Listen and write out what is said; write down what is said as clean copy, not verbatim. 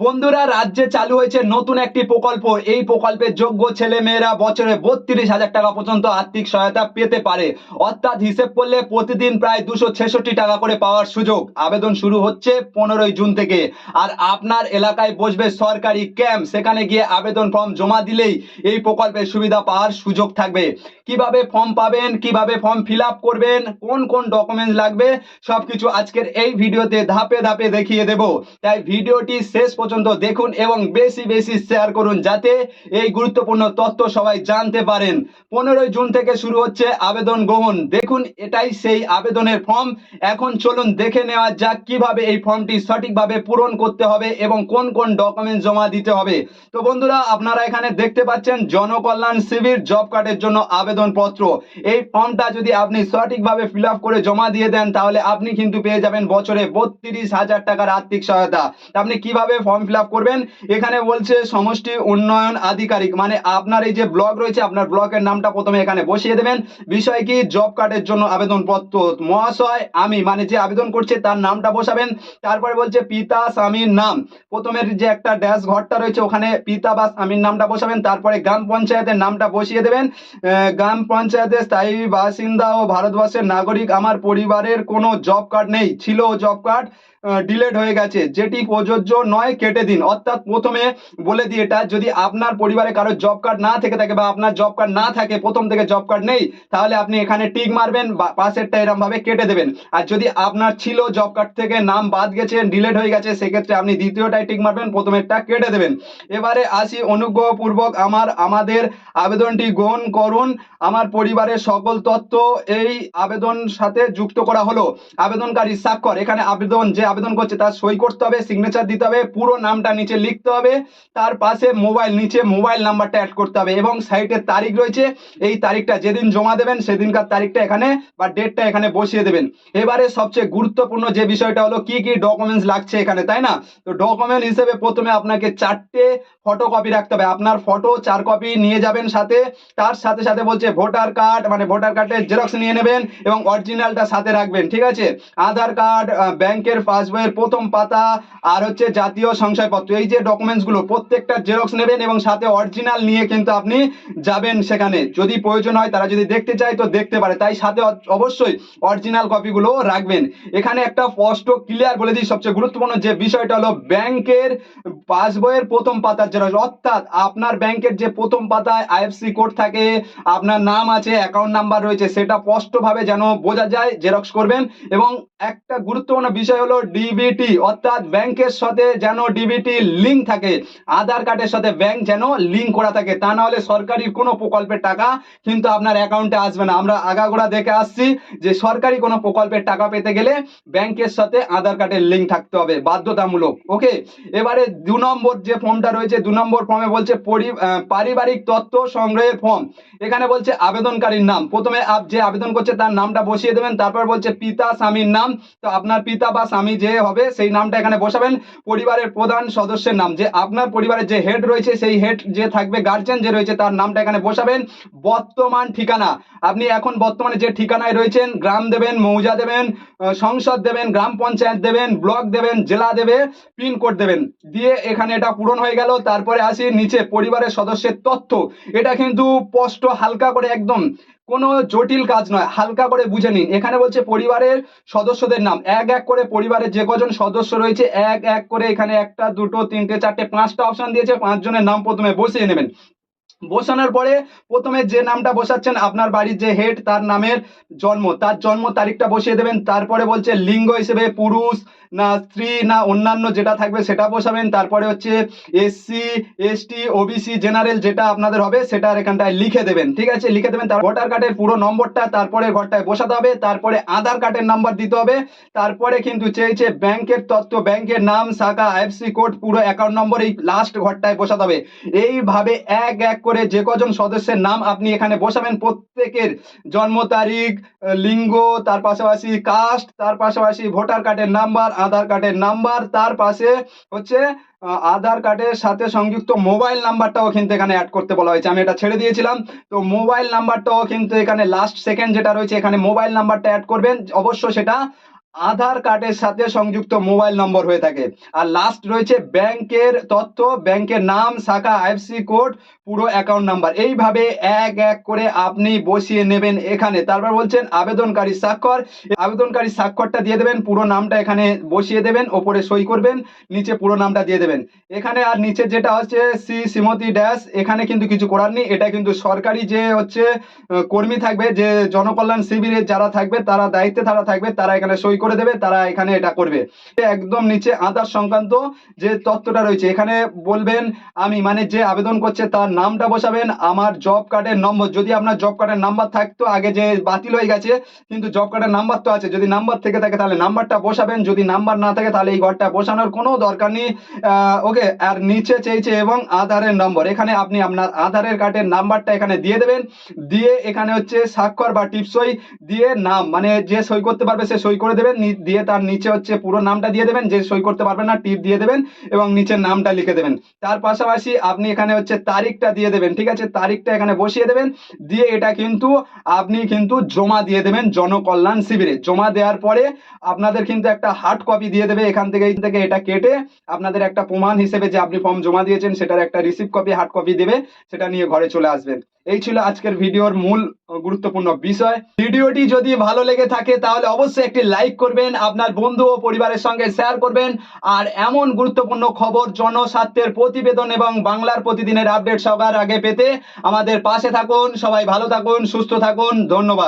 বন্ধুরা, রাজ্যে চালু হয়েছে নতুন একটি প্রকল্প। এই প্রকল্পের যোগ্য ছেলে মেয়েরা বছরে ৩২,০০০ টাকা পর্যন্ত আর্থিক সহায়তা পেতে পারে। অর্থাৎ হিসেব করলে প্রতিদিন প্রায় ২৬৬ টাকা করে পাওয়ার সুযোগ। আবেদন শুরু হচ্ছে ১৫ই জুন থেকে। আর আপনার এলাকায় বসবে সরকারি ক্যাম্প, সেখানে গিয়ে আবেদন ফর্ম জমা দিলেই এই প্রকল্পের সুবিধা পাওয়ার সুযোগ থাকবে। কিভাবে ফর্ম পাবেন, কিভাবে ফর্ম ফিল আপ করবেন, কোন কোন ডকুমেন্টস লাগবে, সবকিছু আজকের এই ভিডিওতে ধাপে ধাপে দেখিয়ে দেব। তাই ভিডিওটি শেষ পর্যন্ত দেখুন এবং বেশি বেশি শেয়ার করুন, যাতে এই গুরুত্বপূর্ণ তথ্য সবাই জানতে পারেন। 15ই জুন থেকে শুরু হচ্ছে আবেদন গ্রহণ। দেখুন, এটাই সেই আবেদনের ফর্ম। এখন চলুন দেখে নেওয়া যাক কিভাবে এই ফর্মটি সঠিকভাবে পূরণ করতে হবে এবং কোন কোন ডকুমেন্ট জমা দিতে হবে। তো বন্ধুরা, আপনারা এখানে দেখতে পাচ্ছেন জনকল্যাণ শিবির জব কার্ডের জন্য আবেদনপত্র। এই ফর্মটা যদি আপনি সঠিকভাবে ফিল আপ করে জমা দিয়ে দেন, তাহলে আপনি কিন্তু পেয়ে যাবেন বছরে ৩২,০০০ টাকার আর্থিক সহায়তা। আপনি কিভাবে ফর্ম ফিল আপ করবেন, এখানে বলছে সমষ্টি উন্নয়ন আধিকারিক, মানে আপনার এই যে ব্লক রয়েছে, আপনার ব্লকের নামটা প্রথমে এখানে বসিয়ে দেবেন। বিষয় কি, জব কার্ডের জন্য আবেদনপত্র। মহাশয় আমি, মানে যে আবেদন করছে তার নামটা বসাবেন। তারপরে বলছে পিতা স্বামীর নাম, প্রথমের যে একটা ড্যাশ ঘরটা রয়েছে ওখানে পিতা বা স্বামীর নামটা বসাবেন। তারপরে গ্রাম পঞ্চায়েতের নামটা বসিয়ে দেবেন। গ্রাম পঞ্চায়েতের স্থায়ী বাসিন্দা ও ভারতবর্ষের নাগরিক। আমার পরিবারের কোনো জব কার্ড নেই, ছিল জব কার্ড ডিলেট হয়ে গেছে, যেটি প্রযোজ্য নয়, কেটে দিন। অর্থাৎ প্রথমে বলে দিই, এটা যদি আপনার পরিবারে কারো জব কার্ড না থেকে থাকে বা আপনার জব কার্ড না থাকে, প্রথম থেকে জব কার্ড নেই, তাহলে আপনি এখানে টিক মারবেন, পাশেরটা এরকম ভাবে কেটে দেবেন। আর যদি আপনার ছিল জব কার্ড থেকে নাম বাদ গেছে, ডিলেট হয়ে গেছে, সেক্ষেত্রে আপনি দ্বিতীয়টাই টিক মারবেন, প্রথমেরটা কেটে দেবেন। এবারে আসি, অনুগ্রহপূর্বক আমাদের আবেদনটি গ্রহণ করুন। আমার পরিবারের সকল তথ্য এই আবেদন সাথে যুক্ত করা হলো। আবেদনকারী স্বাক্ষর, এখানে যে আবেদন করছে তার সই করতে হবে, সিগনেচার দিতে হবে, পুরো নামটা নিচে লিখতে হবে, তার পাশে নিচে মোবাইল নাম্বারটা অ্যাড করতে হবে এবং সাইটের তারিখ রয়েছে, এই তারিখটা যেদিন জমা দেবেন সেদিনকার তারিখটা এখানে বা ডেটটা এখানে বসিয়ে দেবেন। এবারে সবচেয়ে গুরুত্বপূর্ণ যে বিষয়টা হলো কি কি ডকুমেন্টস লাগছে এখানে, তাই না? তো ডকুমেন্ট হিসেবে প্রথমে আপনাকে 4টে ফটোকপি রাখতে হবে। আপনার ফটো 4 কপি নিয়ে যাবেন সাথে। তার সাথে সাথে বলছে ভোটার কার্ড, মানে ভোটার কার্ডের জেরক্স নিয়ে নেবেন এবং অরিজিনালটা সাথে রাখবেন, ঠিক আছে? আধার কার্ড, ব্যাংকের পাসবইয়ের প্রথম পাতা, আর হচ্ছে জাতীয় শংসাপত্র। এই যে ডকুমেন্টস গুলো প্রত্যেকটা জেরক্স নেবেন এবং সাথে অরিজিনাল নিয়ে কিন্তু আপনি যাবেন সেখানে। যদি প্রয়োজন হয়, তারা যদি দেখতে চায় তো দেখতে পারে, তাই সাথে অবশ্যই অরিজিনাল কপিগুলো রাখবেন। এখানে একটা স্পষ্ট ক্লিয়ার বলে দিই, সবচেয়ে গুরুত্বপূর্ণ যে বিষয়টা হলো ব্যাংকের পাসবইয়ের প্রথম পাতার জেরক্স। অর্থাৎ আপনার ব্যাংকের যে প্রথম পাতায় আইএফসি কোড থাকে, আপনার নাম আছে, অ্যাকাউন্ট নাম্বার রয়েছে, সেটা স্পষ্টভাবে যেন বোঝা যায়, জেরক্স করবেন। এবং একটা গুরুত্বপূর্ণ বিষয় হলো ডিবিটি, অর্থাৎ ব্যাংকের সাথে যেন ডিবিটি লিঙ্ক থাকে, আধার কার্ডের সাথে ব্যাংক যেন লিঙ্ক করা থাকে, তা না হলে সরকারি কোনো প্রকল্পের টাকা কিন্তু আপনার অ্যাকাউন্টে আসবে না। আমরা আগাগোড়া দেখে আসছি যে সরকারি কোনো প্রকল্পের টাকা পেতে গেলে ব্যাংকের সাথে আধার কার্ডের লিঙ্ক থাকতে হবে, বাধ্যতামূলক। ওকে, এবারে 2 নম্বর যে ফর্মটা রয়েছে, 2 নম্বর ফর্মে বলছে পারিবারিক তথ্য সংগ্রহের ফর্ম। এখানে বলছে আবেদনকারীর নাম, প্রথমে যে আবেদন করছে তার নামটা বসিয়ে দেবেন। তারপর বলছে পিতা স্বামীর নাম, তো আপনার পিতা বা স্বামী যে হবে সেই নামটা এখানে বসাবেন। পরিবারের প্রধান সদস্যের নাম, যে আপনার পরিবারের যে হেড রয়েছে, সেই হেড যে থাকবে, গার্জিয়ান যে রয়েছে, তার নামটা এখানে বসাবেন। বর্তমান ঠিকানা, আপনি এখন বর্তমানে যে ঠিকানায় রয়েছেন, গ্রাম দেবেন, মৌজা দেবেন, সংসদ দেবেন, গ্রাম পঞ্চায়েত দেবেন, ব্লক দেবেন, জেলা দেবে, পিনকোড দেবেন, দিয়ে এখানে এটা পূরণ হয়ে গেল। তারপরে আসি নিচে পরিবারের সদস্যের তথ্য। এটা কিন্তু স্পষ্ট, হালকা করে, একদম কোনো জটিল কাজ নয়, হালকা করে বুঝে নিন। এখানে বলছে পরিবারের সদস্যদের নাম, এক এক করে পরিবারের যে কজন সদস্য রয়েছে, এক এক করে এখানে 1টা 2টো 3টে 4টে 5টা অপশন দিয়েছে, 5 জনের নাম প্রথমে বসিয়ে নেবেন। বসানোর পরে প্রথমে যে নামটা বসাচ্ছেন, আপনার বাড়ির যে হেড তার নামের তার জন্ম তারিখটা বসিয়ে দেবেন। তারপরে বলছে লিঙ্গ হিসেবে পুরুষ না স্ত্রী না অন্যান্য যেটা থাকবে সেটা বসাবেন। তারপরে হচ্ছে এসসি এসটি ওবিসি জেনারেল যেটা আপনাদের হবে সেটা এখানটায় লিখে দেবেন, ঠিক আছে? লিখে দেবেন। তার ভোটার কার্ডের পুরো নম্বরটা তারপরে ঘরটায় বসাতে হবে। তারপরে আধার কার্ডের নাম্বার দিতে হবে। তারপরে কিন্তু চেয়েছে ব্যাংকের তথ্য, ব্যাংকের নাম, শাখা, আইএফসি কোড, পুরো অ্যাকাউন্ট নম্বর এই লাস্ট ঘরটায় বসাতে হবে। এইভাবে এক এক করে যে কজন সদস্যের নাম আপনি এখানে বসাবেন, প্রত্যেকের জন্ম তারিখ, লিঙ্গ, তার পাশাপাশি কাস্ট, তার পাশাপাশি ভোটার কার্ডের নাম্বার, আধার কার্ডের নাম্বার, তার পাশে হচ্ছে আধার কার্ডের সাথে সংযুক্ত মোবাইল নাম্বারটাও কিন্তু এখানে অ্যাড করতে বলা হয়েছে। আমি এটা ছেড়ে দিয়েছিলাম, তো মোবাইল নাম্বারটাও কিন্তু এখানে লাস্ট সেকেন্ড যেটা রয়েছে, এখানে মোবাইল নাম্বারটা অ্যাড করবেন। অবশ্য সেটা আধার কার্ডের সাথে সংযুক্ত মোবাইল নম্বর হয়ে থাকে। আর লাস্ট রয়েছে ব্যাংকের তথ্য, ব্যাংকের নাম, শাখা, আইএফসি কোড, পুরো অ্যাকাউন্ট নাম্বার। এইভাবে এক এক করে আপনি বসিয়ে নেবেন এখানে। তারপর বলছেন আবেদনকারী স্বাক্ষর, আবেদনকারী স্বাক্ষরটা দিয়ে দেবেন, পুরো নামটা এখানে বসিয়ে দেবেন, ওপরে সই করবেন, নিচে পুরো নামটা দিয়ে দেবেন এখানে। আর নিচে যেটা হচ্ছে শ্রীমতী ড্যাশ, এখানে কিন্তু কিছু করার নেই, এটা কিন্তু সরকারি যে হচ্ছে কর্মী থাকবে, যে জনকল্যাণ শিবিরে যারা থাকবে, তারা দায়িত্বে তারা থাকবে, তারা এখানে সই করে দেবে, তারা এখানে এটা করবে। একদম নিচে আধার সংক্রান্ত যে তথ্যটা রয়েছে এখানে বলবেন আমি, মানে যে আবেদন করছে তার নামটা বসাবেন, আমার জব কার্ডের নম্বর, যদি আপনার জব কার্ডের নাম্বার থাকতো আগে যে বাতিল হয়ে গেছে, কিন্তু জব কার্ডের নাম্বার তো আছে, যদি নাম্বার থেকে থাকে তাহলে নাম্বারটা বসাবেন, যদি নাম্বার না থাকে তাহলে এই ঘরটা বসানোর কোনো দরকার নেই। ওকে। আর নিচে চেয়েছে এবং আধারের নম্বর, এখানে আপনি আপনার আধারের কার্ডের নাম্বারটা এখানে দিয়ে দেবেন, দিয়ে এখানে হচ্ছে স্বাক্ষর বা টিপসই দিয়ে নাম, মানে যে সই করতে পারবে সে সই করে দেবেন, দিয়ে তার নিচে হচ্ছে পুরো নামটা দিয়ে দেবেন, যে সই করতে পারবে না টিপ দিয়ে দেবেন এবং নিচের নামটা লিখে দেবেন। তার পাশাপাশি আপনি এখানে হচ্ছে তারিখটা দিয়ে দেবেন, ঠিক আছে, তারিখটা এখানে বসিয়ে দেবেন, দিয়ে এটা কিন্তু আপনি কিন্তু জমা দিয়ে দেবেন জনকল্যাণ শিবিরে। জমা দেওয়ার পরে আপনাদের কিন্তু একটা হার্ড কপি দিয়ে দেবে, এখান থেকে এটা কেটে আপনাদের একটা প্রমাণ হিসেবে যে আপনি ফর্ম জমা দিয়েছেন সেটার একটা রিসিপ্ট কপি, হার্ড কপি দেবে, সেটা নিয়ে ঘরে চলে আসবেন। এই ছিল আজকের ভিডিওর মূল গুরুত্বপূর্ণ বিষয়। ভিডিওটি যদি ভালো লেগে থাকে তাহলে অবশ্যই একটি লাইক করবেন, আপনার বন্ধু ও পরিবারের সঙ্গে শেয়ার করবেন। আর এমন গুরুত্বপূর্ণ খবর, জনস্বার্থের প্রতিবেদন এবং বাংলার প্রতিদিনের আপডেট সবার আগে পেতে আমাদের পাশে থাকুন। সবাই ভালো থাকুন, সুস্থ থাকুন, ধন্যবাদ।